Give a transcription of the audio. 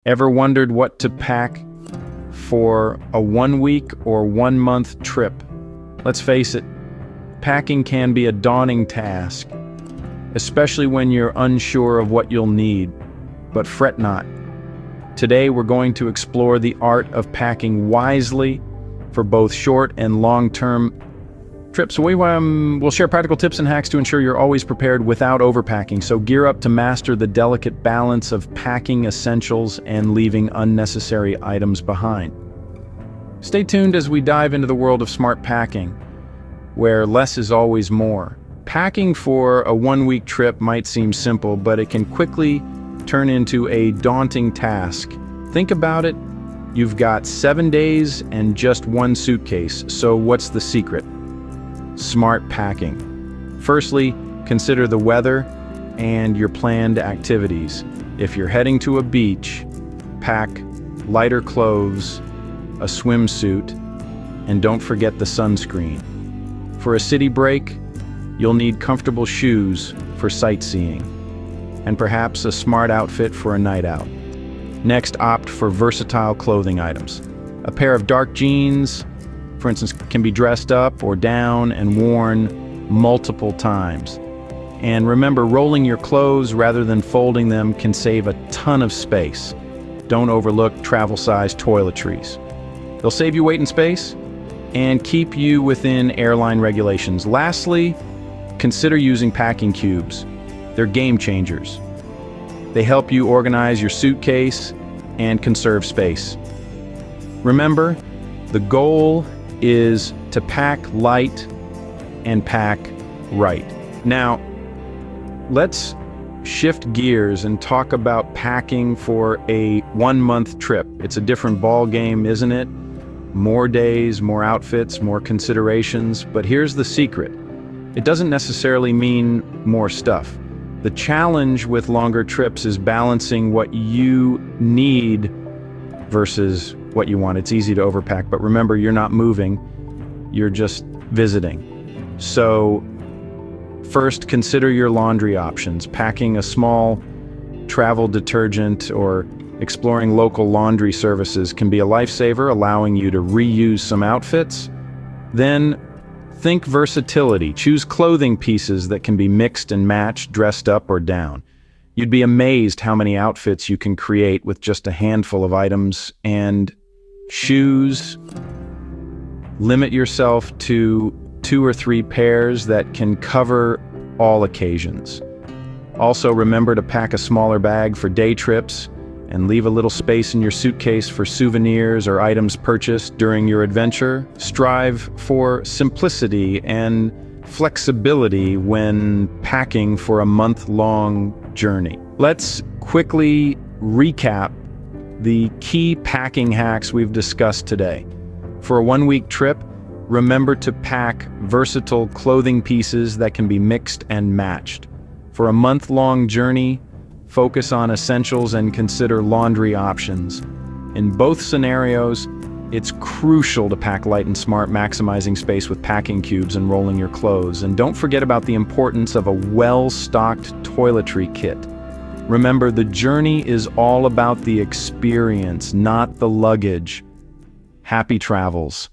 Ever wondered what to pack for a 1 week or 1 month trip? Let's face it, packing can be a daunting task, especially when you're unsure of what you'll need. But fret not. Today we're going to explore the art of packing wisely for both short and long-term trips. We'll share practical tips and hacks to ensure you're always prepared without overpacking. So gear up to master the delicate balance of packing essentials and leaving unnecessary items behind. Stay tuned as we dive into the world of smart packing, where less is always more. Packing for a 1 week trip might seem simple, but it can quickly turn into a daunting task. Think about it. You've got 7 days and just one suitcase. So what's the secret? Smart packing. Firstly, consider the weather and your planned activities. If you're heading to a beach, pack lighter clothes, a swimsuit, and don't forget the sunscreen. For a city break, you'll need comfortable shoes for sightseeing, and perhaps a smart outfit for a night out. Next, opt for versatile clothing items. A pair of dark jeans, for instance, can be dressed up or down and worn multiple times. And remember, rolling your clothes rather than folding them can save a ton of space. Don't overlook travel-sized toiletries. They'll save you weight and space and keep you within airline regulations. Lastly, consider using packing cubes. They're game changers. They help you organize your suitcase and conserve space. Remember, the goal is to pack light and pack right. Now, let's shift gears and talk about packing for a 1 month trip. It's a different ball game, isn't it? More days, more outfits, more considerations. But here's the secret. It doesn't necessarily mean more stuff. The challenge with longer trips is balancing what you need versus what you want. It's easy to overpack, but remember, you're not moving, you're just visiting. So first, consider your laundry options. Packing a small travel detergent or exploring local laundry services can be a lifesaver, allowing you to reuse some outfits. Then think versatility. Choose clothing pieces that can be mixed and matched, dressed up or down. You'd be amazed how many outfits you can create with just a handful of items. And shoes, limit yourself to 2 or 3 pairs that can cover all occasions. Also, remember to pack a smaller bag for day trips and leave a little space in your suitcase for souvenirs or items purchased during your adventure. Strive for simplicity and flexibility when packing for a month-long journey. Let's quickly recap the key packing hacks we've discussed today. For a 1 week trip, remember to pack versatile clothing pieces that can be mixed and matched. For a month-long journey, focus on essentials and consider laundry options. In both scenarios, it's crucial to pack light and smart, maximizing space with packing cubes and rolling your clothes. And don't forget about the importance of a well-stocked toiletry kit. Remember, the journey is all about the experience, not the luggage. Happy travels.